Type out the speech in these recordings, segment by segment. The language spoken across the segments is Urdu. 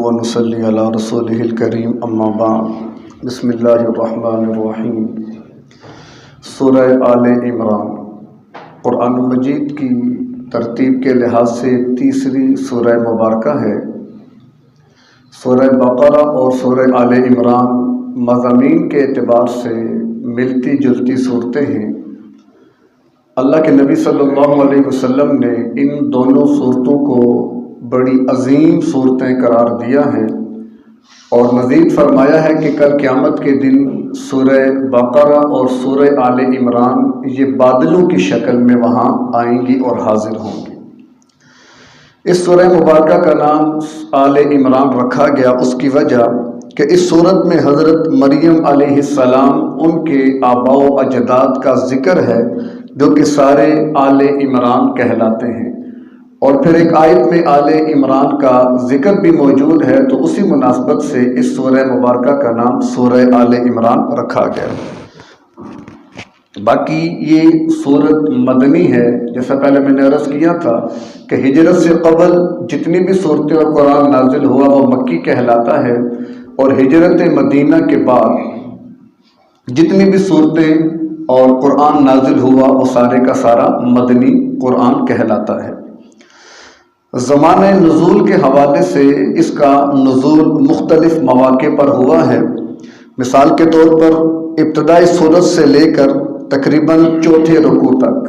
ونصلي على رسوله الكريم اما بعد بسم اللہ الرحمن الرحیم۔ سورہ آل عمران قرآن مجید کی ترتیب کے لحاظ سے تیسری سورہ مبارکہ ہے۔ سورہ بقرہ اور سورہ آل عمران مضامین کے اعتبار سے ملتی جلتی صورتیں ہیں۔ اللہ کے نبی صلی اللہ علیہ وسلم نے ان دونوں صورتوں کو بڑی عظیم صورتیں قرار دیا ہے اور مزید فرمایا ہے کہ کل قیامت کے دن سورہ بقرہ اور سورہ آل عمران یہ بادلوں کی شکل میں وہاں آئیں گی اور حاضر ہوں گی۔ اس سورہ مبارکہ کا نام آل عمران رکھا گیا اس کی وجہ کہ اس صورت میں حضرت مریم علیہ السلام ان کے آباء و اجداد کا ذکر ہے جو کہ سارے آل عمران کہلاتے ہیں، اور پھر ایک آیت میں آل عمران کا ذکر بھی موجود ہے، تو اسی مناسبت سے اس سورہ مبارکہ کا نام سورہ آل عمران رکھا گیا۔ باقی یہ سورت مدنی ہے، جیسا پہلے میں نے عرض کیا تھا کہ ہجرت سے قبل جتنی بھی صورتیں اور قرآن نازل ہوا وہ مکی کہلاتا ہے، اور ہجرت مدینہ کے بعد جتنی بھی صورتیں اور قرآن نازل ہوا وہ سارے کا سارا مدنی قرآن کہلاتا ہے۔ زمانہ نزول کے حوالے سے اس کا نزول مختلف مواقع پر ہوا ہے۔ مثال کے طور پر ابتدائی سورت سے لے کر تقریباً چوتھے رکوع تک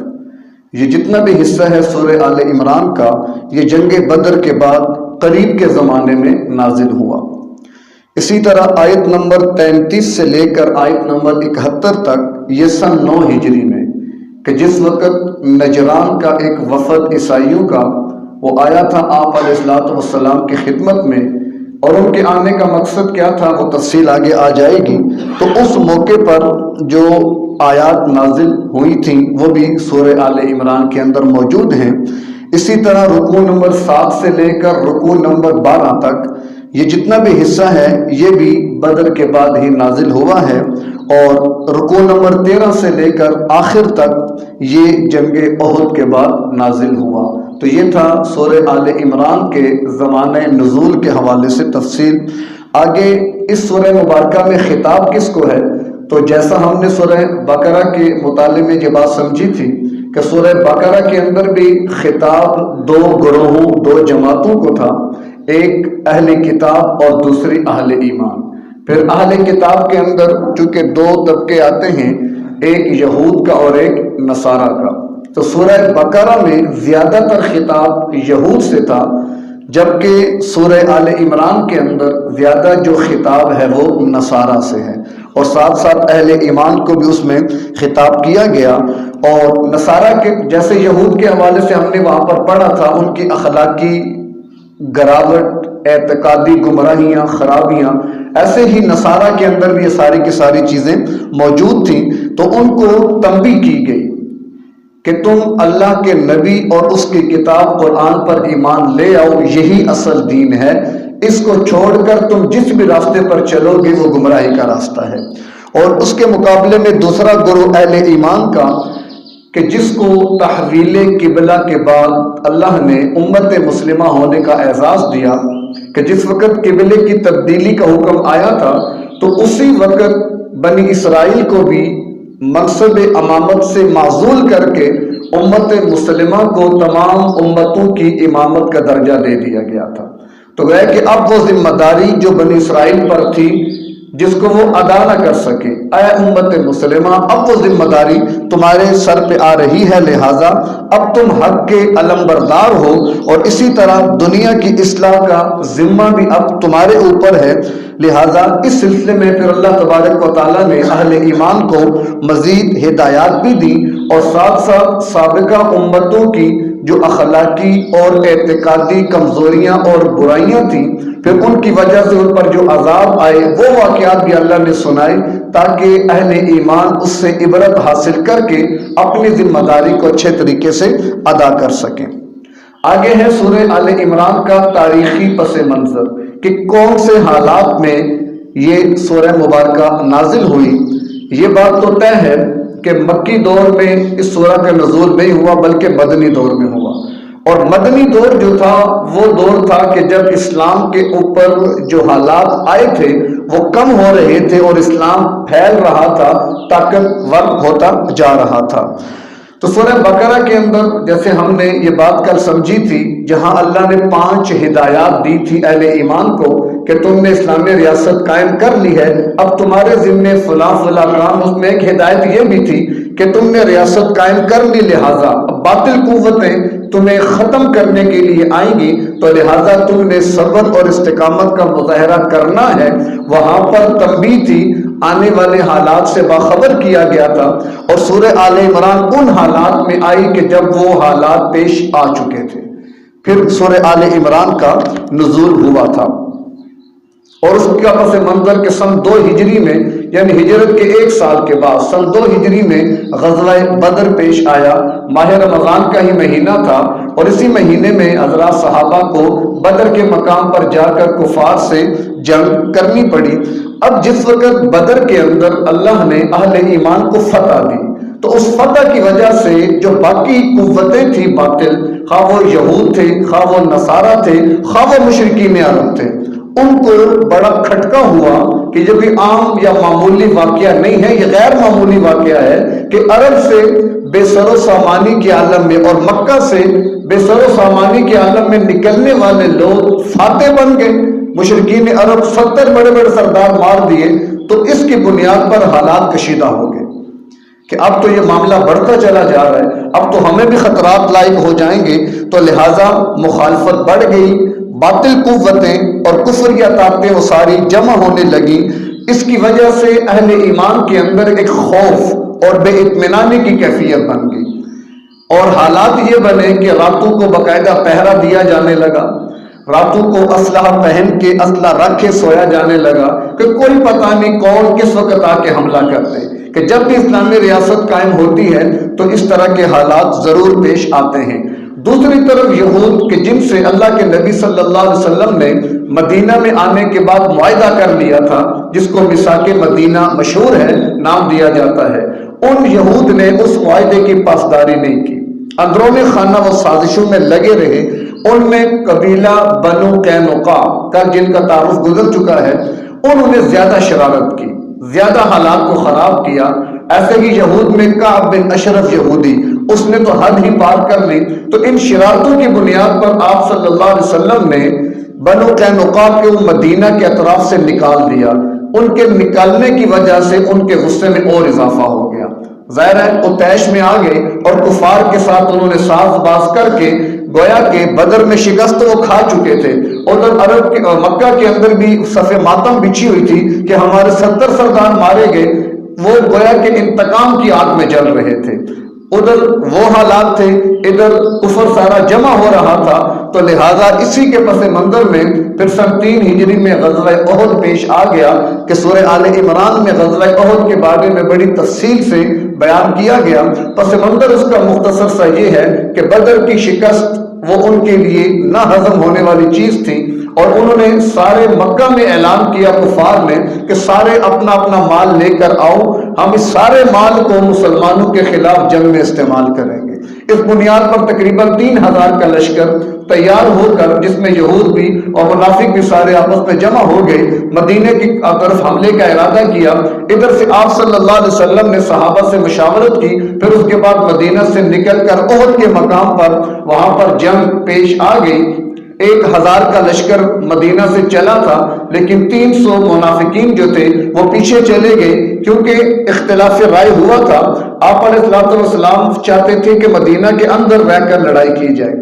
یہ جتنا بھی حصہ ہے سورہ آل عمران کا، یہ جنگ بدر کے بعد قریب کے زمانے میں نازل ہوا۔ اسی طرح آیت نمبر 33 سے لے کر آیت نمبر 71 تک یہ سن 9 ہجری میں، کہ جس وقت نجران کا ایک وفد عیسائیوں کا وہ آیا تھا آپ علیہ السلام کی خدمت میں، اور ان کے آنے کا مقصد کیا تھا وہ تفصیل آگے آ جائے گی۔ تو اس موقع پر جو آیات نازل ہوئی تھیں وہ بھی سورہ آل عمران کے اندر موجود ہیں۔ اسی طرح رکوع نمبر 7 سے لے کر رکوع نمبر 12 تک یہ جتنا بھی حصہ ہے یہ بھی بدر کے بعد ہی نازل ہوا ہے، اور رکوع نمبر 13 سے لے کر آخر تک یہ جنگ احد کے بعد نازل ہوا۔ تو یہ تھا سورہ آل عمران کے زمانہ نزول کے حوالے سے تفصیل۔ آگے اس سورہ مبارکہ میں خطاب کس کو ہے؟ تو جیسا ہم نے سورہ بقرہ کے مطالعے میں یہ بات سمجھی تھی کہ سورہ بقرہ کے اندر بھی خطاب دو گروہوں، دو جماعتوں کو تھا، ایک اہل کتاب اور دوسری اہل ایمان۔ پھر اہل کتاب کے اندر چونکہ دو طبقے آتے ہیں، ایک یہود کا اور ایک نصارہ کا، تو سورہ بقرہ میں زیادہ تر خطاب یہود سے تھا، جبکہ سورہ آل عمران کے اندر زیادہ جو خطاب ہے وہ نصارہ سے ہے، اور ساتھ ساتھ اہل ایمان کو بھی اس میں خطاب کیا گیا۔ اور نصارہ کے جیسے یہود کے حوالے سے ہم نے وہاں پر پڑھا تھا ان کی اخلاقی گراوٹ، اعتقادی گمراہیاں، خرابیاں، ایسے ہی نصارہ کے اندر بھی یہ ساری کی ساری چیزیں موجود تھیں، تو ان کو تنبیہ کی گئی کہ تم اللہ کے نبی اور اس کی کتاب قرآن پر ایمان لے آؤ، یہی اصل دین ہے، اس کو چھوڑ کر تم جس بھی راستے پر چلو گے وہ گمراہی کا راستہ ہے۔ اور اس کے مقابلے میں دوسرا گروہ اہل ایمان کا، کہ جس کو تحویل قبلہ کے بعد اللہ نے امت مسلمہ ہونے کا اعزاز دیا، کہ جس وقت قبلے کی تبدیلی کا حکم آیا تھا تو اسی وقت بنی اسرائیل کو بھی منصب امامت سے معزول کر کے امت مسلمہ کو تمام امتوں کی امامت کا درجہ دے دیا گیا تھا۔ تو گویا کہ اب وہ ذمہ داری جو بنی اسرائیل پر تھی جس کو وہ ادا نہ کر سکے، اے امت مسلمہ اب وہ ذمہ داری تمہارے سر پہ آ رہی ہے، لہٰذا اب تم حق کے علمبردار ہو، اور اسی طرح دنیا کی اصلاح کا ذمہ بھی اب تمہارے اوپر ہے۔ لہٰذا اس سلسلے میں پھر اللہ تبارک و تعالیٰ نے اہل ایمان کو مزید ہدایات بھی دی، اور ساتھ ساتھ سابقہ امتوں کی جو اخلاقی اور اعتقادی کمزوریاں اور برائیاں تھیں، پھر ان کی وجہ سے ان پر جو عذاب آئے وہ واقعات بھی اللہ نے سنائے، تاکہ اہل ایمان اس سے عبرت حاصل کر کے اپنی ذمہ داری کو اچھے طریقے سے ادا کر سکیں۔ آگے ہے سورہ آل عمران کا تاریخی پس منظر، کہ کون سے حالات میں یہ سورہ مبارکہ نازل ہوئی۔ یہ بات تو طے ہے کہ مکی دور میں اس سورہ کا نزول نہیں ہوا بلکہ مدنی دور میں ہوا، اور مدنی دور جو تھا وہ دور تھا کہ جب اسلام کے اوپر جو حالات آئے تھے وہ کم ہو رہے تھے اور اسلام پھیل رہا تھا، طاقتور ہوتا جا رہا تھا۔ تو سورہ بقرہ کے اندر جیسے ہم نے یہ بات کل سمجھی تھی، جہاں اللہ نے 5 ہدایات دی تھی اہل ایمان کو کہ تم نے اسلامی ریاست قائم کر لی ہے، اب تمہارے ذمے فلاں فلاں کام، اس میں ایک ہدایت یہ بھی تھی کہ تم نے ریاست قائم کر لی، لہٰذا اب باطل قوتیں تمہیں ختم کرنے کے لیے آئیں گی، تو لہٰذا تم نے صبر اور استقامت کا مظاہرہ کرنا ہے۔ وہاں پر تنبیہ تھی، آنے والے حالات سے باخبر کیا گیا تھا، اور سورہ آل عمران ان حالات میں آئی کہ جب وہ حالات پیش آ چکے تھے۔ پھر سورہ آل عمران کا نزول ہوا تھا، اور اس کا پس منظر کے سن 2 ہجری میں، یعنی ہجرت کے 1 سال کے بعد سن 2 ہجری میں غزوہ بدر پیش آیا۔ ماہ رمضان کا ہی مہینہ تھا، اور اسی مہینے میں حضرات صحابہ کو بدر کے مقام پر جا کر کفار سے جنگ کرنی پڑی۔ اب جس وقت بدر کے اندر اللہ نے اہل ایمان کو فتح دی، تو اس فتح کی وجہ سے جو باقی قوتیں تھیں باطل، خواہ وہ یہود تھے، خواہ وہ نصارہ تھے، خواہ وہ مشرکین عرب تھے، ان کو بڑا کھٹکا ہوا کہ یہ کوئی عام یا معمولی واقعہ نہیں ہے، یہ غیر معمولی واقعہ ہے کہ عرب سے بے سر و سامانی کے عالم میں اور مکہ سے بے سر و سامانی کے عالم میں نکلنے والے لوگ فاتح بن گئے۔ مشرکین عرب 70 بڑے بڑے سردار مار دیے، تو اس کی بنیاد پر حالات کشیدہ ہو گئے کہ اب تو یہ معاملہ بڑھتا چلا جا رہا ہے، اب تو ہمیں بھی خطرات لاحق ہو جائیں گے، تو لہٰذا مخالفت بڑھ گئی، باطل قوتیں اور کفریہ طاقتیں وہ ساری جمع ہونے لگی۔ اس کی وجہ سے اہل ایمان کے اندر ایک خوف اور بے اطمینانی کی کیفیت بن گئی، اور حالات یہ بنے کہ راتوں کو باقاعدہ پہرا دیا جانے لگا، راتوں کو اسلحہ پہن کے اسلحہ رکھ کے سویا جانے لگا کہ کوئی پتہ نہیں کون کس وقت آ کے حملہ کرتے، کہ جب بھی اسلامی ریاست قائم ہوتی ہے تو اس طرح کے حالات ضرور پیش آتے ہیں۔ دوسری طرف یہود کہ جن سے اللہ کے نبی صلی اللہ علیہ وسلم نے مدینہ میں آنے کے بعد معاہدہ کر لیا تھا، جس کو میثاق مدینہ مشہور ہے نام دیا جاتا ہے، ان یہود نے اس معاہدے کی پاسداری نہیں کی، اندرون خانہ وہ سازشوں میں لگے رہے۔ ان میں قبیلہ بنو قینقاع کا جن کا تعارف گزر چکا ہے، انہوں نے زیادہ شرارت کی، زیادہ حالات کو خراب کیا۔ ایسے ہی یہود میں کعب بن اشرف یہودی، اس نے تو حد ہی پار کر لی۔ تو ان شرارتوں کی بنیاد پر آپ صلی اللہ علیہ وسلم نے بنو قینقاع کو مدینہ کے اطراف سے نکال دیا۔ ان کے نکالنے کی وجہ سے ان کے غصے میں اور اضافہ ہو گیا، ظاہر ہے وہ طیش میں آ گئے، اور کفار کے ساتھ انہوں نے ساز باز کر کے گویا کہ بدر میں شکست وہ کھا چکے تھے، اور عرب کے مکہ کے اندر بھی صف ماتم بچھی ہوئی تھی کہ ہمارے 70 سردار مارے گئے، وہ گویا کہ انتقام کی آگ میں جل رہے تھے۔ ادھر وہ حالات تھے، ادھر کفر سارا جمع ہو رہا تھا، تو لہٰذا اسی کے پس منظر میں پھر سن 3 ہجری میں غزوہ احد پیش آ گیا کہ سورہ آل عمران میں غزوہ احد کے بارے میں بڑی تفصیل سے بیان کیا گیا۔ پس منظر اس کا مختصر سا یہ ہے کہ بدر کی شکست وہ ان کے لیے نہ ہضم ہونے والی چیز تھی، اور انہوں نے سارے مکہ میں اعلان کیا کفار نے کہ سارے اپنا اپنا مال لے کر آؤ، ہم اس سارے مال کو مسلمانوں کے خلاف جنگ میں استعمال کریں گے۔ اس بنیاد پر تقریباً 3000 کا لشکر تیار ہو کر، جس میں یہود بھی اور منافق بھی سارے آپس میں جمع ہو گئے، مدینے کی طرف حملے کا ارادہ کیا۔ ادھر سے آپ صلی اللہ علیہ وسلم نے صحابہ سے مشاورت کی، پھر اس کے بعد مدینہ سے نکل کر احد کے مقام پر وہاں پر جنگ پیش آ گئی۔ 1000 کا لشکر مدینہ سے چلا تھا، لیکن 300 منافقین جو تھے وہ پیچھے چلے گئے، کیونکہ اختلاف رائے ہوا تھا۔ آپ علیہ السلام چاہتے تھے کہ مدینہ کے اندر رہ کر لڑائی کی جائے،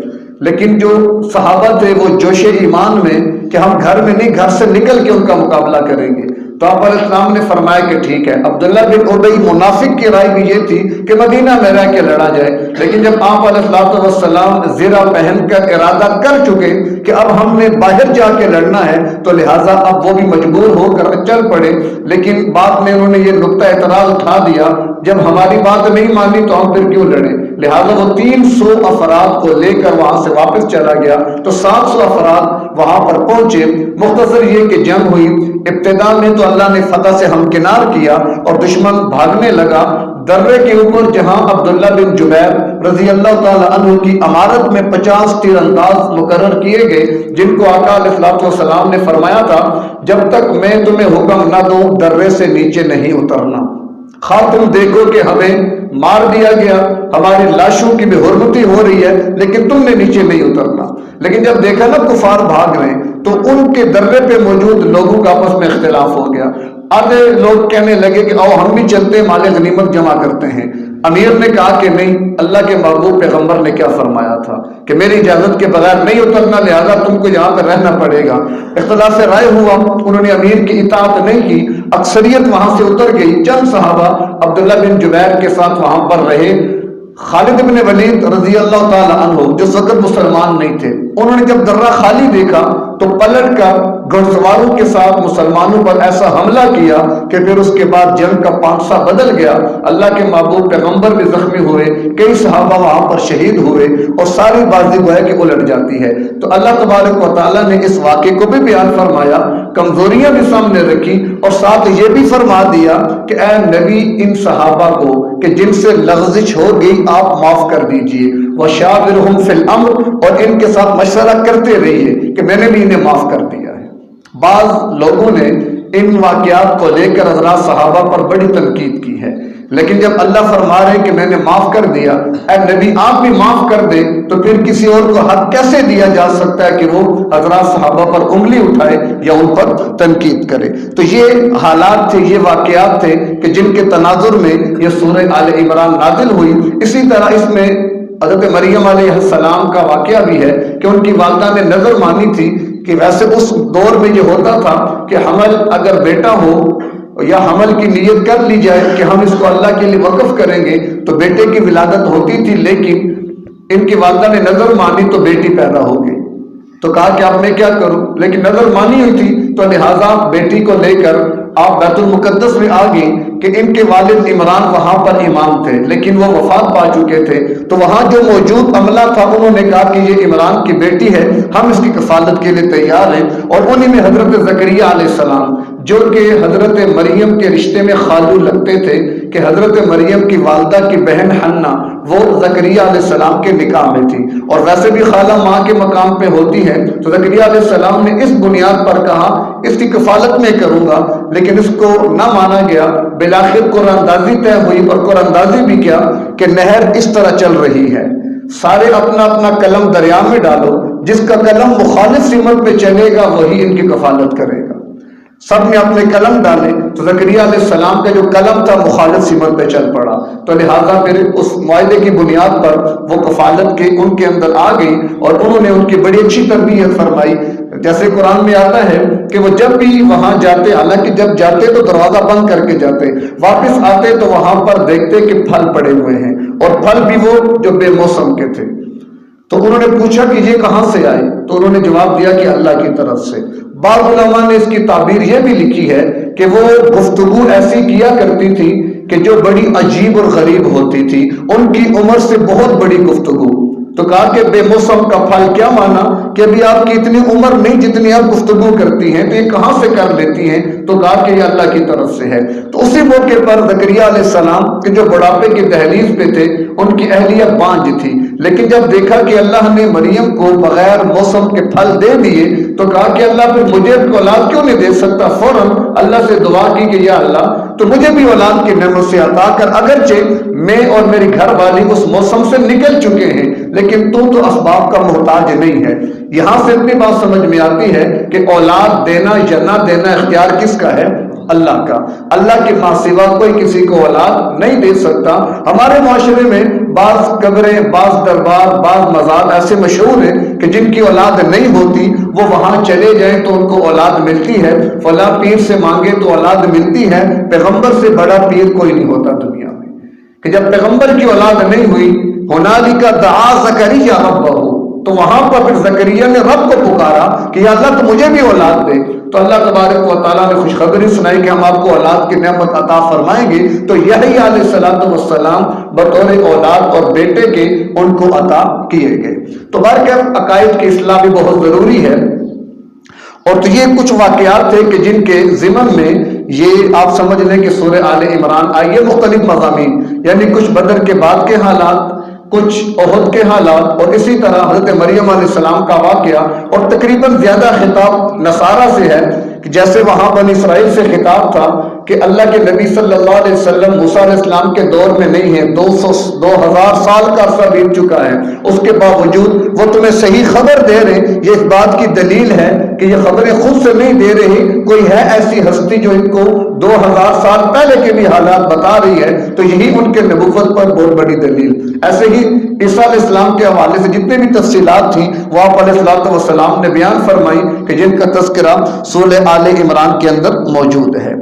لیکن جو صحابہ تھے وہ جوش ایمان میں کہ ہم گھر میں نہیں، گھر سے نکل کے ان کا مقابلہ کریں گے، تو آپ علیہ السلام نے فرمایا کہ ٹھیک ہے۔ عبداللہ بن ابی منافق کی رائے بھی یہ تھی کہ مدینہ میں رہ کے لڑا جائے، لیکن جب آپ علیہ السلام زرہ پہن کر ارادہ کر چکے کہ اب ہم نے باہر جا کے لڑنا ہے، تو لہٰذا اب وہ بھی مجبور ہو کر چل پڑے۔ لیکن بعد میں انہوں نے یہ نقطہ اعتراض اٹھا دیا، جب ہماری بات نہیں مانی تو ہم پھر کیوں لڑیں، لہٰذا وہ 300 افراد کو لے کر وہاں سے واپس چلا گیا، تو 700 افراد وہاں پر پہنچے۔ مختصر یہ کہ جنگ ہوئی، ابتدا میں تو اللہ نے فتح سے ہمکنار کیا اور دشمن بھاگنے لگا۔ درے کے اوپر جہاں عبداللہ بن جبیر رضی اللہ تعالی عنہ کی امارت میں 50 تیر انداز مقرر کیے گئے، جن کو آقا علیہ الصلوۃ والسلام نے فرمایا تھا جب تک میں تمہیں حکم نہ دوں درے سے نیچے نہیں اترنا، خواہ تم دیکھو کہ ہمیں مار دیا گیا، ہماری لاشوں کی بے حرمتی ہو رہی ہے، لیکن تم نے نیچے نہیں اترنا۔ لیکن جب دیکھا نا کفار بھاگ رہے ہیں تو ان کے درے پہ موجود لوگوں کا آپس میں اختلاف ہو گیا۔ آدھے لوگ کہنے لگے کہ آؤ ہم بھی چلتے مال غنیمت جمع کرتے ہیں۔ امیر نے کہا کہ نہیں، اللہ کے محبوب پیغمبر نے کیا فرمایا تھا کہ میری اجازت کے بغیر نہیں اترنا، لہذا تم کو یہاں پر رہنا پڑے گا۔ اختلاف رائے ہوا، انہوں نے امیر کی اطاعت نہیں کی، اکثریت وہاں سے اتر گئی۔ چند صحابہ عبداللہ بن جبیر کے ساتھ وہاں پر رہے۔ خالد بن ولید رضی اللہ تعالی عنہ جو اس وقت مسلمان نہیں تھے، انہوں نے جب درہ خالی دیکھا تو پلٹ کر گھڑ سواروں کے ساتھ مسلمانوں پر ایسا حملہ کیا کہ پھر اس کے بعد جنگ کا پانسا بدل گیا۔ اللہ کے محبوب پیغمبر بھی زخمی ہوئے، کئی صحابہ وہاں پر شہید ہوئے، اور ساری بازی گویا کہ الٹ جاتی ہے۔ تو اللہ تبارک و تعالیٰ نے اس واقعے کو بھی بیان فرمایا، کمزوریاں بھی سامنے رکھی، اور ساتھ یہ بھی فرما دیا کہ اے نبی ان صحابہ کو کہ جن سے لغزش ہو گئی آپ معاف کر دیجئے، وَشَاوِرْهُمْ فِي الْأَمْرِ، اور ان کے ساتھ مشورہ کرتے رہیے کہ میں نے بھی انہیں معاف کر دیا ہے۔ بعض لوگوں نے ان واقعات کو لے کر حضرات صحابہ پر بڑی تنقید کی ہے، لیکن جب اللہ فرما رہے کہ میں نے معاف کر دیا، اے نبی آپ بھی معاف کر دیں، تو پھر کسی اور کو حق کیسے دیا جا سکتا ہے کہ وہ حضرات صحابہ پر انگلی اٹھائے یا ان پر تنقید کرے؟ تو یہ حالات تھے، یہ واقعات تھے کہ جن کے تناظر میں یہ سورہ آل عمران نازل ہوئی۔ اسی طرح اس میں حضرت مریم علیہ السلام کا واقعہ بھی ہے کہ ان کی والدہ نے نظر مانی تھی کہ ویسے اس دور میں یہ ہوتا تھا کہ حمل اگر بیٹا ہو یا حمل کی نیت کر لی جائے کہ ہم اس کو اللہ کے لیے وقف کریں گے تو بیٹے کی ولادت ہوتی تھی، لیکن ان کی والدہ نے نظر مانی تو بیٹی پیدا ہو گئی۔ تو کہا کہ اب میں کیا کروں، لیکن نظر مانی ہوئی تھی تو لہٰذا بیٹی کو لے کر آپ بیت المقدس میں آ گئی کہ ان کے والد عمران وہاں پر امام تھے لیکن وہ وفات پا چکے تھے۔ تو وہاں جو موجود عملہ تھا انہوں نے کہا کہ یہ عمران کی بیٹی ہے، ہم اس کی کفالت کے لیے تیار ہیں۔ اور انہیں میں حضرت زکریا علیہ السلام جو کہ حضرت مریم کے رشتے میں خالو لگتے تھے کہ حضرت مریم کی والدہ کی بہن حنا وہ زکریا علیہ السلام کے نکاح میں تھی، اور ویسے بھی خالہ ماں کے مقام پہ ہوتی ہے، تو زکریا علیہ السلام نے اس بنیاد پر کہا اس کی کفالت میں کروں گا، لیکن اس کو نہ مانا گیا۔ بالآخر قرآن اندازی طے ہوئی، اور قرآن اندازی بھی کیا کہ نہر اس طرح چل رہی ہے، سارے اپنا اپنا قلم دریا میں ڈالو، جس کا قلم مخالف سمت پہ چلے گا وہی ان کی کفالت کرے گا۔ سب نے اپنے قلم ڈالے تو زکریا علیہ السلام کا جو قلم تھا مخالف سمت پہ چل پڑا، تو لہٰذا پھر اس معاہدے کی بنیاد پر وہ کفالت کے ان کے اندر آ گئی، اور انہوں نے ان کی بڑی اچھی تربیت فرمائی۔ جیسے قرآن میں آتا ہے کہ وہ جب بھی وہاں جاتے، حالانکہ جب جاتے تو دروازہ بند کر کے جاتے، واپس آتے تو وہاں پر دیکھتے کہ پھل پڑے ہوئے ہیں، اور پھل بھی وہ جو بے موسم کے تھے۔ تو انہوں نے پوچھا کہ یہ کہاں سے آئے، تو انہوں نے جواب دیا کہ اللہ کی طرف سے۔ بعض علماء نے اس کی تعبیر یہ بھی لکھی ہے کہ وہ گفتگو ایسی کیا کرتی تھی کہ جو بڑی عجیب اور غریب ہوتی تھی، ان کی عمر سے بہت بڑی گفتگو۔ تو کہا کہ بے موسم کا پھل، کیا مانا کہ ابھی آپ کی اتنی عمر نہیں جتنی آپ گفتگو کرتی ہیں، تو یہ کہاں سے کر لیتی ہیں؟ تو کہا کہ یہ اللہ کی طرف سے ہے۔ تو اسی موقع پر زکریا علیہ السلام کے جو بڑھاپے کی دہلیز پہ تھے، ان کی اہلیہ بانجھ تھی، لیکن جب دیکھا کہ اللہ نے مریم کو بغیر موسم کے پھل دے دیے تو کہا کہ اللہ پھر مجھے اولاد کیوں نہیں دے سکتا؟ فوراً اللہ سے دعا کی کہ یا اللہ تو مجھے بھی اولاد کی نعمت سے عطا کر، اگرچہ میں اور میری گھر والی اس موسم سے نکل چکے ہیں لیکن تو اسباب کا محتاج نہیں ہے۔ یہاں سے اتنی بات سمجھ میں آتی ہے کہ اولاد دینا یا نہ دینا اختیار کس کا ہے؟ اللہ کا۔ اللہ کے ماں سوا کوئی کسی کو اولاد نہیں دے سکتا۔ ہمارے معاشرے میں بعض قبریں، بعض دربار، بعض مزار ایسے مشہور ہیں کہ جن کی اولاد نہیں ہوتی، وہ وہاں چلے جائیں تو ان کو اولاد ملتی ہے، فلاں پیر سے مانگے تو اولاد ملتی ہے۔ پیغمبر سے بڑا پیر کوئی نہیں ہوتا دنیا میں، کہ جب پیغمبر کی اولاد نہیں ہوئی، ہنالک دعا زکریا ربہ، تو وہاں پر پھر زکریا نے رب کو پکارا کہ یا اللہ تو مجھے بھی اولاد دے۔ تو اللہ تبارک و تعالیٰ نے خوشخبری سنائی کہ ہم آپ کو اولاد کی نعمت عطا فرمائیں گے۔ تو یحییٰ علیہ السلام بطور اولاد اور بیٹے کے ان کو عطا کیے گئے۔ تو بہرکیف عقائد کی اصلاح بھی بہت ضروری ہے، اور تو یہ کچھ واقعات تھے کہ جن کے ضمن میں یہ آپ سمجھ لیں کہ سورہ آل عمران آئیے مختلف مضامین، یعنی کچھ بدر کے بعد کے حالات، کچھ احد کے حالات، اور اسی طرح حضرت مریم علیہ السلام کا واقعہ، اور تقریباً زیادہ خطاب نصارہ سے ہے کہ جیسے وہاں بنی اسرائیل سے خطاب تھا کہ اللہ کے نبی صلی اللہ علیہ وسلم موسیٰ علیہ السلام کے دور میں نہیں ہے، 2000 سال کا عرصہ بیت چکا ہے، اس کے باوجود وہ تمہیں صحیح خبر دے رہے ہیں۔ یہ اس بات کی دلیل ہے کہ یہ خبریں خود سے نہیں دے رہی، کوئی ہے ایسی ہستی جو ان کو 2000 سال پہلے کے بھی حالات بتا رہی ہے، تو یہی ان کے نبوت پر بہت بڑی دلیل۔ ایسے ہی عیسیٰ علیہ السلام کے حوالے سے جتنے بھی تفصیلات تھیں وہ آپ علیہ السلام نے بیان فرمائی کہ جن کا تذکرہ سورہ آل عمران کے اندر موجود ہے۔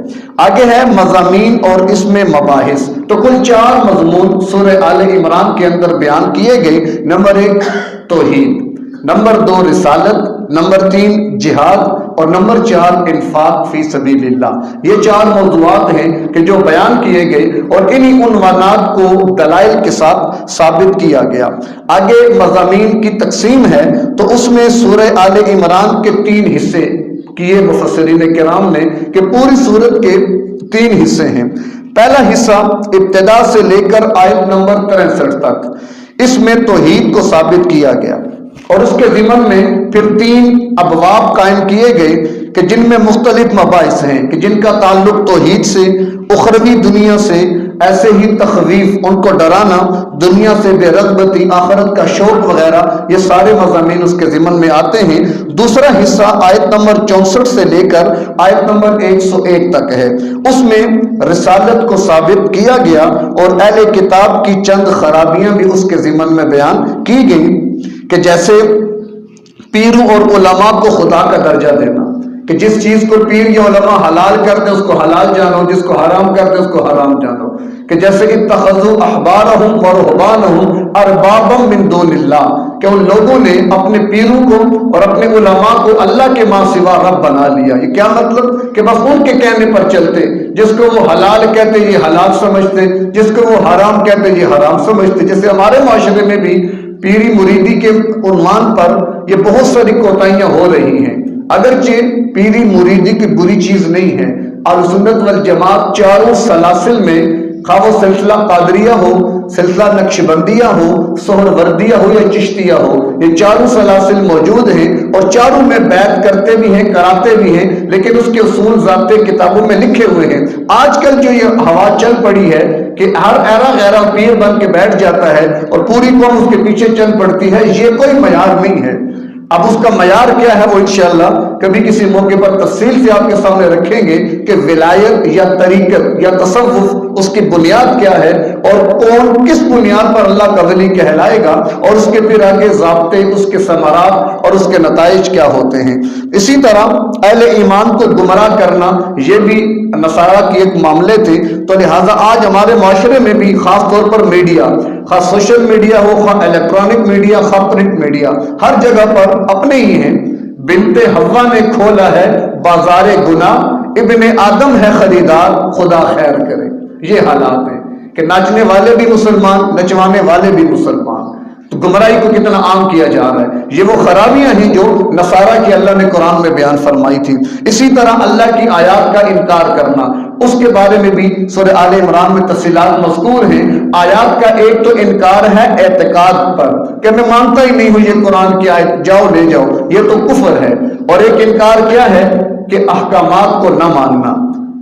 آگے ہے مضامین اور اس میں مباحث، تو کل 4 مضمون سورہ آل عمران کے اندر بیان کیے گئے۔ نمبر 1 توحید، نمبر 2 رسالت، نمبر 3 جہاد، اور نمبر 4 انفاق فی سبیل اللہ۔ یہ 4 موضوعات ہیں کہ جو بیان کیے گئے اور انہی عنوانات کو دلائل کے ساتھ ثابت کیا گیا۔ آگے مضامین کی تقسیم ہے، تو اس میں سورہ آل عمران کے 3 حصے کیے مفسرین کرام نے کہ پوری سورت کے 3 حصے ہیں۔ پہلا حصہ ابتدا سے لے کر آیت نمبر 63 تک، اس میں توحید کو ثابت کیا گیا، اور اس کے ضمن میں پھر 3 ابواب قائم کیے گئے کہ جن میں مختلف مباحث ہیں کہ جن کا تعلق توحید سے، اخروی دنیا سے، ایسے ہی تخویف، ان کو ڈرانا، دنیا سے بے رغبتی، آخرت کا شوق وغیرہ، یہ سارے مضامین اس کے ضمن میں آتے ہیں۔ دوسرا حصہ آیت نمبر 64 سے لے کر آیت نمبر 101 تک ہے، اس میں رسالت کو ثابت کیا گیا اور اہل کتاب کی چند خرابیاں بھی اس کے ضمن میں بیان کی گئیں، کہ جیسے پیروں اور علماء کو خدا کا درجہ دینا، کہ جس چیز کو پیر یا علماء حلال کرتے اس کو حلال جانو، جس کو حرام کرتے اس کو حرام جانو، کہ جیسے اتخذوا احبارهم ورهبانهم اربابا من دون اللہ، کہ ان لوگوں نے اپنے پیروں کو اور اپنے علماء کو اللہ کے ماں سوا رب بنا لیا۔ یہ کیا مطلب؟ کہ بس ان کے کہنے پر چلتے، جس کو وہ حلال کہتے یہ حلال سمجھتے، جس کو وہ حرام کہتے یہ حرام سمجھتے۔ جیسے ہمارے معاشرے میں بھی پیری مریدی کے عنوان پر یہ بہت ساری کوتاہیاں ہو رہی ہیں، اگرچہ پیری مریدی کی بری چیز نہیں ہے۔ اہل سنت والجماعت چاروں سلاسل میں، خواہ وہ سلسلہ قادریہ ہو، سلسلہ نقشبندیہ ہو، سہروردیہ ہو یا چشتیہ ہو، یہ چاروں سلاسل موجود ہیں اور چاروں میں بیعت کرتے بھی ہیں، کراتے بھی ہیں، لیکن اس کے اصول ضابطے کتابوں میں لکھے ہوئے ہیں۔ آج کل جو یہ ہوا چل پڑی ہے کہ ہر ایرا غیرہ پیر بن کے بیٹھ جاتا ہے اور پوری قوم اس کے پیچھے چل پڑتی ہے، یہ کوئی معیار نہیں ہے۔ اب اس کا معیار کیا ہے وہ انشاءاللہ کبھی کسی موقع پر تفصیل سے آپ کے سامنے رکھیں گے کہ ولایت یا طریقت یا تصوف اس کی بنیاد کیا ہے اور کون کس بنیاد پر اللہ کا ولی کہلائے گا، اور اس کے پھر آگے ضابطے، اس کے ثمرات اور اس کے نتائج کیا ہوتے ہیں۔ اسی طرح اہل ایمان کو گمراہ کرنا یہ بھی نصارہ کی ایک معاملے تھے، تو لہٰذا آج ہمارے معاشرے میں بھی خاص طور پر میڈیا، خاص سوشل میڈیا ہو، خاص الیکٹرانک میڈیا، خاص پرنٹ میڈیا، ہر جگہ پر اپنے ہی ہیں۔ بنت حوا نے کھولا ہے بازار گناہ، ابن آدم ہے خریدار، خدا خیر کرے۔ یہ حالات ہیں کہ ناچنے والے بھی مسلمان، نچوانے والے بھی مسلمان، تو گمراہی کو کتنا عام کیا جا رہا ہے۔ یہ وہ خرابیاں ہیں جو نصارہ کی اللہ نے قرآن میں بیان فرمائی تھی۔ اسی طرح اللہ کی آیات کا انکار کرنا، اس کے بارے میں بھی سورہ آل عمران میں تفصیلات مذکور ہیں۔ آیات کا ایک تو انکار ہے اعتقاد پر کہ میں مانتا ہی نہیں ہوں یہ قرآن کی آیت، جاؤ لے جاؤ، یہ تو کفر ہے۔ اور ایک انکار کیا ہے کہ احکامات کو نہ ماننا،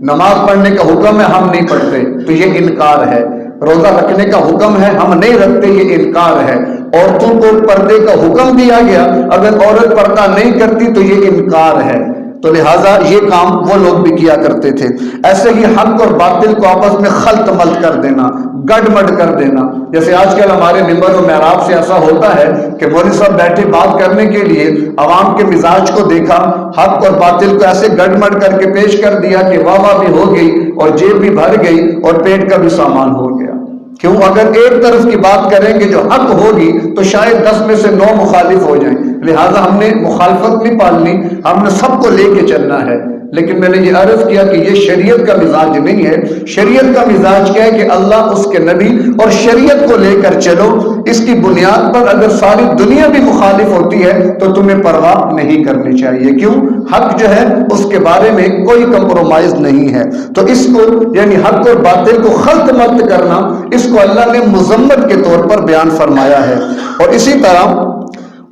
نماز پڑھنے کا حکم ہے ہم نہیں پڑھتے تو یہ انکار ہے، روزہ رکھنے کا حکم ہے ہم نہیں رکھتے یہ انکار ہے، عورتوں کو پردے کا حکم دیا گیا اگر عورت پردہ نہیں کرتی تو یہ انکار ہے۔ تو لہٰذا یہ کام وہ لوگ بھی کیا کرتے تھے۔ ایسے ہی حق اور باطل کو آپس میں خلط ملط کر دینا، گڈ مڈ کر دینا، جیسے آج کل ہمارے ممبر و محراب سے ایسا ہوتا ہے کہ مولوی صاحب بیٹھے بات کرنے کے لیے عوام کے مزاج کو دیکھا، حق اور باطل کو ایسے گڈ مڈ کر کے پیش کر دیا کہ واہ واہ بھی ہو گئی اور جیب بھی بھر گئی اور پیٹ کا بھی سامان ہو گیا۔ کیوں؟ اگر ایک طرف کی بات کریں گے جو حق ہوگی تو شاید 10 میں سے 9 مخالف ہو جائیں، لہٰذا ہم نے مخالفت نہیں پالنی، ہم نے سب کو لے کے چلنا ہے۔ لیکن میں نے یہ عرض کیا کہ یہ شریعت کا مزاج نہیں ہے۔ شریعت کا مزاج کیا ہے کہ اللہ، اس کے نبی اور شریعت کو لے کر چلو۔ اس کی بنیاد پر اگر ساری دنیا بھی مخالف ہوتی ہے تو تمہیں پرواہ نہیں کرنی چاہیے۔ کیوں؟ حق جو ہے اس کے بارے میں کوئی کمپرومائز نہیں ہے۔ تو اس کو یعنی حق اور باطل کو خلط ملط کرنا، اس کو اللہ نے مذمت کے طور پر بیان فرمایا ہے۔ اور اسی طرح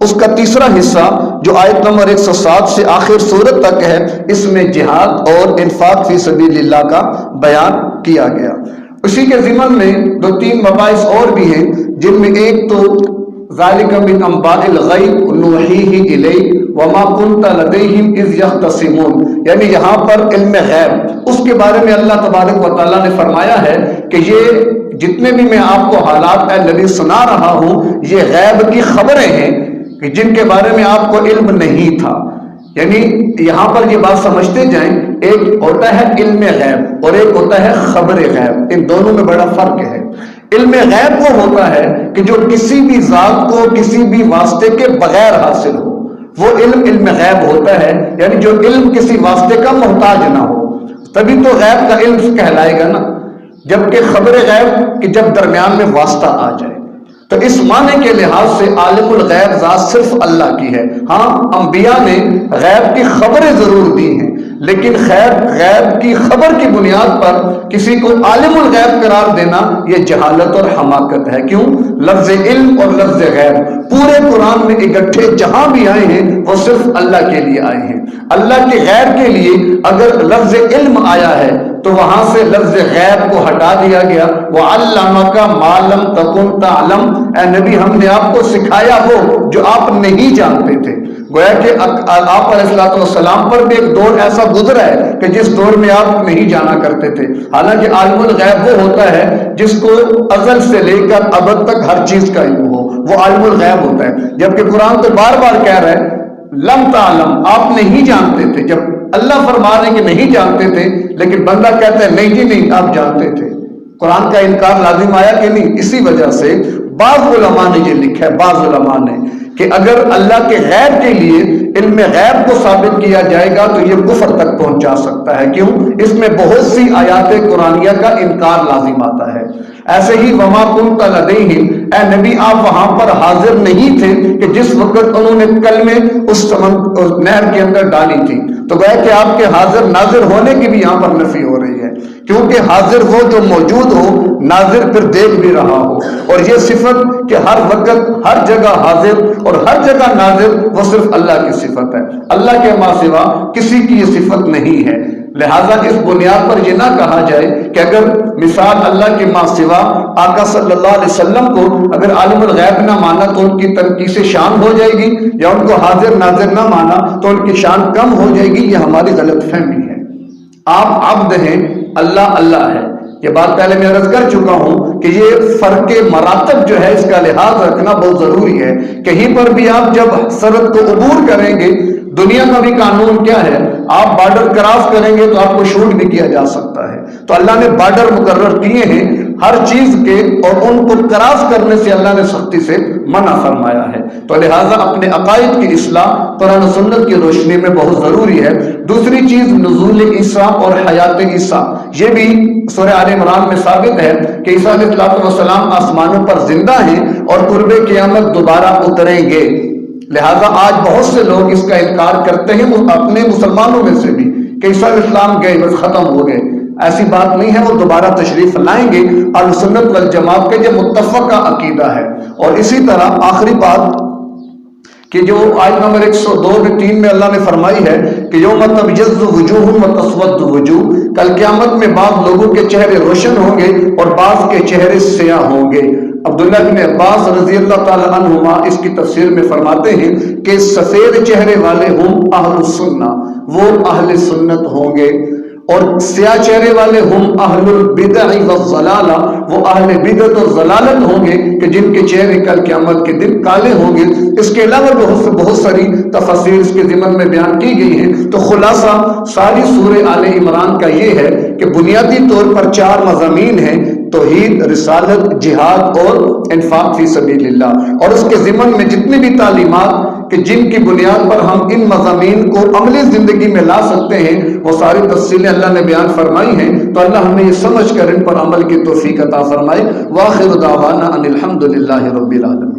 اس کا تیسرا حصہ جو آیت نمبر 107 سے آخر سورت تک ہے، اس میں جہاد اور انفاق فی سبیل اللہ کا بیان کیا گیا۔ اسی کے ضمن میں 2-3 مباحث اور بھی ہیں، جن میں ایک تو ذالک من انباء الغیب نوحیہ الیک وما کنت لدیہم اذ یختصمون، یعنی یہاں پر علم غیب، اس کے بارے میں اللہ تبارک و تعالیٰ نے فرمایا ہے کہ یہ جتنے بھی میں آپ کو حالات اے نبی سنا رہا ہوں، یہ غیب کی خبریں ہیں کہ جن کے بارے میں آپ کو علم نہیں تھا۔ یعنی یہاں پر یہ بات سمجھتے جائیں، ایک ہوتا ہے علم غیب اور ایک ہوتا ہے خبر غیب، ان دونوں میں بڑا فرق ہے۔ علم غیب وہ ہوتا ہے کہ جو کسی بھی ذات کو کسی بھی واسطے کے بغیر حاصل ہو، وہ علم غیب ہوتا ہے، یعنی جو علم کسی واسطے کا محتاج نہ ہو، تبھی تو غیب کا علم کہلائے گا نا۔ جبکہ خبر غیب کہ جب درمیان میں واسطہ آ جائے، تو اس معنی کے لحاظ سے عالم الغیب ذات صرف اللہ کی ہے۔ ہاں، انبیاء نے غیب کی خبریں ضرور دی ہیں، لیکن غیب کی خبر کی بنیاد پر کسی کو عالم الغیب قرار دینا یہ جہالت اور حماقت ہے۔ کیوں؟ لفظ علم اور لفظ غیب پورے قرآن میں اکٹھے جہاں بھی آئے ہیں وہ صرف اللہ کے لیے آئے ہیں۔ اللہ کے غیر کے لیے اگر لفظ علم آیا ہے تو وہاں سے لفظ غیب کو ہٹا دیا گیا۔ وَعَلَّمَكَ مَا لَمْ تَكُنْ تَعْلَمْ، اے نبی ہم نے آپ کو سکھایا وہ جو آپ نہیں جانتے تھے۔ گویا کہ آپ علیہ السلام پر بھی ایک دور ایسا گزرا ہے کہ جس دور میں آپ نہیں جانا کرتے تھے۔ حالانکہ عالم الغیب وہ ہوتا ہے جس کو ازل سے لے کر ابد تک ہر چیز کا علم ہو، وہ عالم الغیب ہوتا ہے۔ جبکہ قرآن تو بار بار کہہ رہا ہے لم تعلم، آپ نہیں جانتے تھے۔ جب اللہ فرما رہے ہیں کہ نہیں جانتے تھے، لیکن بندہ کہتا ہے نہیں جی نہیں آپ جانتے تھے، قرآن کا انکار لازم آیا کہ نہیں؟ اسی وجہ سے بعض علماء نے یہ لکھا ہے، بعض علماء نے، کہ اگر اللہ کے غیب کے لیے علم غیب کو ثابت کیا جائے گا تو یہ کفر تک پہنچا سکتا ہے۔ کیوں؟ اس میں بہت سی آیات قرآنیہ کا انکار لازم آتا ہے۔ ایسے ہی وما کنت لدیہم، اے نبی آپ وہاں پر حاضر نہیں تھے کہ جس وقت انہوں نے کلمے اس نہر کے اندر ڈالی تھی۔ تو گویا کہ آپ کے حاضر ناظر ہونے کی بھی یہاں پر نفی ہو رہی ہے، کیونکہ حاضر وہ جو موجود ہو، ناظر پھر دیکھ بھی رہا ہو۔ اور یہ صفت کہ ہر وقت ہر جگہ حاضر اور ہر جگہ ناظر، وہ صرف اللہ کی صفت ہے، اللہ کے ماں سوا کسی کی یہ صفت نہیں ہے۔ لہٰذا اس بنیاد پر یہ نہ کہا جائے کہ اگر مثال اللہ کے ماں سوا آقا صلی اللہ علیہ وسلم کو اگر عالم الغیب نہ مانا تو ان کی تنقیص شان ہو جائے گی، یا ان کو حاضر ناظر نہ مانا تو ان کی شان کم ہو جائے گی، یہ ہماری غلط فہمی ہے۔ آپ عبد ہیں، اللہ اللہ ہے، یہ بات پہلے میں عرض کر چکا ہوں کہ یہ فرق مراتب جو ہے اس کا لحاظ رکھنا بہت ضروری ہے۔ کہیں پر بھی آپ جب سرحد کو عبور کریں گے، دنیا کا بھی قانون کیا ہے، آپ بارڈر کراس کریں گے تو آپ کو شوٹ بھی کیا جا سکتا ہے۔ تو اللہ نے بارڈر مقرر کیے ہیں ہر چیز کے، اور ان کو کراس کرنے سے اللہ نے سختی سے منع فرمایا ہے۔ تو لہٰذا اپنے عقائد کی اصلاح قرآن و سنت کی روشنی میں بہت ضروری ہے۔ دوسری چیز نزول عیسیٰ اور حیات عیسیٰ، یہ بھی سورہ آل عمران میں ثابت ہے کہ عیسیٰ علیہ السلام آسمانوں پر زندہ ہیں اور قرب قیامت دوبارہ اتریں گے۔ لہٰذا آج بہت سے لوگ اس کا انکار کرتے ہیں، اپنے مسلمانوں میں سے بھی، کہ عیسیٰ علیہ السلام گئے بس ختم ہو گئے۔ ایسی بات نہیں ہے، وہ دوبارہ تشریف لائیں گے۔ اہل سنت والجماعت کا یہ متفقہ عقیدہ ہے۔ اور اسی طرح آخری بات کہ جو آیت نمبر 102-3 میں اللہ نے فرمائی ہے کہ یوم تبیض وجوہ وتسود وجوہ، کل قیامت میں بعض لوگوں کے چہرے روشن ہوں گے اور بعض کے چہرے سیاہ ہوں گے۔ عبداللہ بن عباس رضی اللہ تعالی عنہما اس کی تفسیر میں فرماتے ہیں کہ سفید چہرے والے ہم اہل السنہ، وہ اہل سنت ہوں گے، اور سیاہ چہرے والے ہم اہل البدع والضلالہ، وہ اہل بدعت اور ضلالت ہوں گے کہ جن کے چہرے کل قیامت کے دن کالے ہوں گے۔ اس کے علاوہ بہت ساری تفاسیر اس کے ضمن میں بیان کی گئی ہیں۔ تو خلاصہ ساری سورہ آل عمران کا یہ ہے کہ بنیادی طور پر 4 مضامین ہیں: توحید، رسالت، جہاد اور انفاق فی سبیل اللہ، اور اس کے ضمن میں جتنی بھی تعلیمات کہ جن کی بنیاد پر ہم ان مضامین کو عملی زندگی میں لا سکتے ہیں، وہ ساری تفصیلیں اللہ نے بیان فرمائی ہیں، تو اللہ ہمیں یہ سمجھ کر ان پر عمل کی توفیق عطا فرمائے۔ وآخر دعوانا ان الحمد للہ رب العالمین۔